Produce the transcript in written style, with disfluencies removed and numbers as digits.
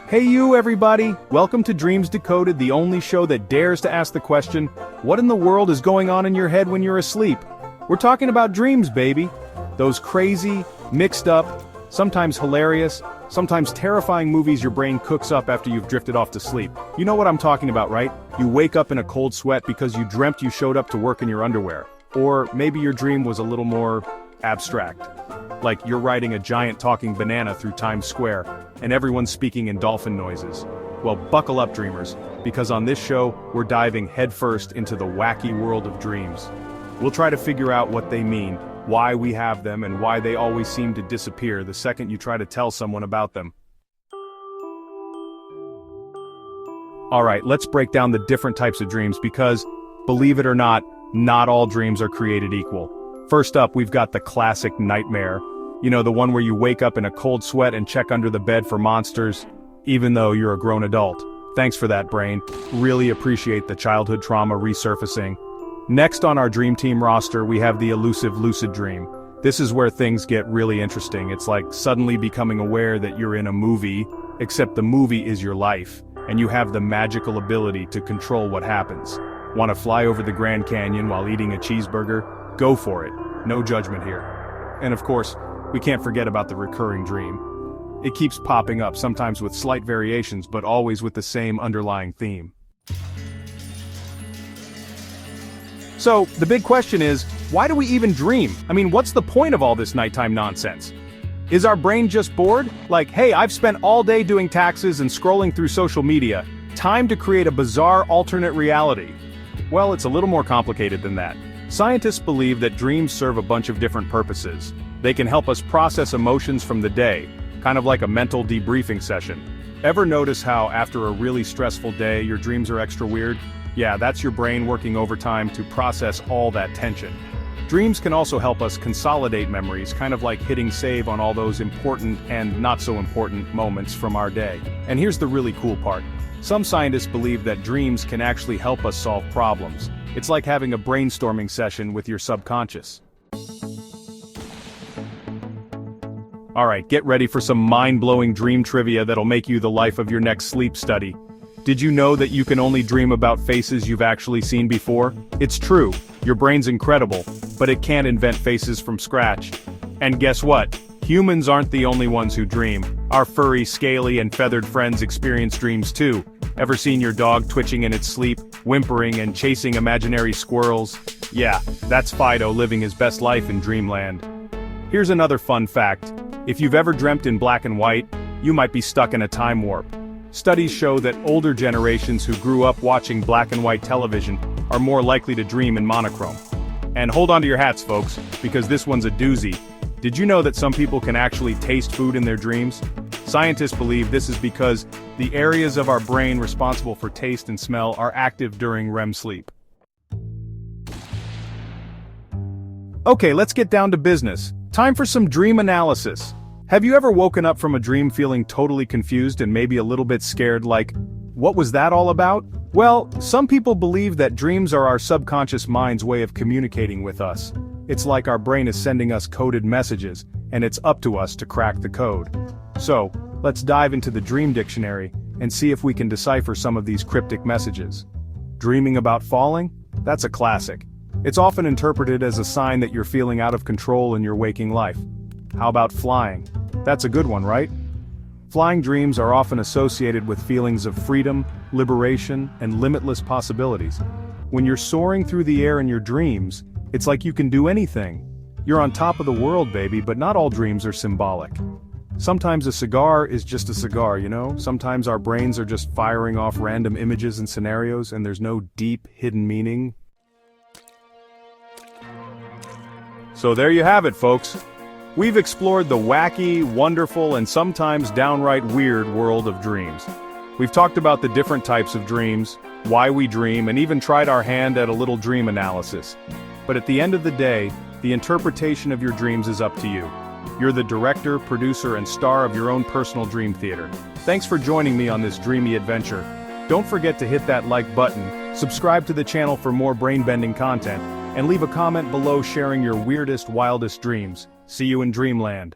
Hey you everybody! Welcome to Dreams Decoded, the only show that dares to ask the question, what in the world is going on in your head when you're asleep? We're talking about dreams, baby. Those crazy, mixed up, sometimes hilarious, sometimes terrifying movies your brain cooks up after you've drifted off to sleep. You know what I'm talking about, right? You wake up in a cold sweat because you dreamt you showed up to work in your underwear. Or maybe your dream was a little more abstract. Like you're riding a giant talking banana through Times Square, and everyone's speaking in dolphin noises. Well, buckle up, dreamers, because on this show, we're diving headfirst into the wacky world of dreams. We'll try to figure out what they mean, why we have them, and why they always seem to disappear the second you try to tell someone about them. Alright, let's break down the different types of dreams because, believe it or not all dreams are created equal. First up, we've got the classic nightmare. You know, the one where you wake up in a cold sweat and check under the bed for monsters, even though you're a grown adult. Thanks for that, brain. Really appreciate the childhood trauma resurfacing. Next on our dream team roster, we have the elusive lucid dream. This is where things get really interesting. It's like suddenly becoming aware that you're in a movie, except the movie is your life, and you have the magical ability to control what happens. Want to fly over the Grand Canyon while eating a cheeseburger? Go for it. No judgment here. And of course, we can't forget about the recurring dream. It keeps popping up, sometimes with slight variations, but always with the same underlying theme. So, the big question is, why do we even dream? I mean, what's the point of all this nighttime nonsense? Is our brain just bored? Like, hey, I've spent all day doing taxes and scrolling through social media. Time to create a bizarre alternate reality. Well, it's a little more complicated than that. Scientists believe that dreams serve a bunch of different purposes. They can help us process emotions from the day, kind of like a mental debriefing session. Ever notice how after a really stressful day, your dreams are extra weird? Yeah, that's your brain working overtime to process all that tension. Dreams can also help us consolidate memories, kind of like hitting save on all those important and not so important moments from our day. And here's the really cool part. Some scientists believe that dreams can actually help us solve problems. It's like having a brainstorming session with your subconscious. Alright, get ready for some mind-blowing dream trivia that'll make you the life of your next sleep study. Did you know that you can only dream about faces you've actually seen before? It's true, your brain's incredible, but it can't invent faces from scratch. And guess what? Humans aren't the only ones who dream. Our furry, scaly, and feathered friends experience dreams too. Ever seen your dog twitching in its sleep, whimpering and chasing imaginary squirrels? Yeah, that's Fido living his best life in dreamland. Here's another fun fact. If you've ever dreamt in black and white, you might be stuck in a time warp. Studies show that older generations who grew up watching black and white television are more likely to dream in monochrome. And hold on to your hats, folks, because this one's a doozy. Did you know that some people can actually taste food in their dreams? Scientists believe this is because the areas of our brain responsible for taste and smell are active during REM sleep. Okay, let's get down to business. Time for some dream analysis. Have you ever woken up from a dream feeling totally confused and maybe a little bit scared, like, what was that all about? Well, some people believe that dreams are our subconscious mind's way of communicating with us. It's like our brain is sending us coded messages, and it's up to us to crack the code. So, let's dive into the dream dictionary and see if we can decipher some of these cryptic messages. Dreaming about falling? That's a classic. It's often interpreted as a sign that you're feeling out of control in your waking life. How about flying? That's a good one, right? Flying dreams are often associated with feelings of freedom, liberation, and limitless possibilities. When you're soaring through the air in your dreams, it's like you can do anything. You're on top of the world, baby, but not all dreams are symbolic. Sometimes a cigar is just a cigar, you know? Sometimes our brains are just firing off random images and scenarios, and there's no deep, hidden meaning. So there you have it, folks. We've explored the wacky, wonderful, and sometimes downright weird world of dreams. We've talked about the different types of dreams, why we dream, and even tried our hand at a little dream analysis. But at the end of the day, the interpretation of your dreams is up to you. You're the director, producer, and star of your own personal dream theater. Thanks for joining me on this dreamy adventure. Don't forget to hit that like button, subscribe to the channel for more brain-bending content, and leave a comment below sharing your weirdest, wildest dreams. See you in dreamland.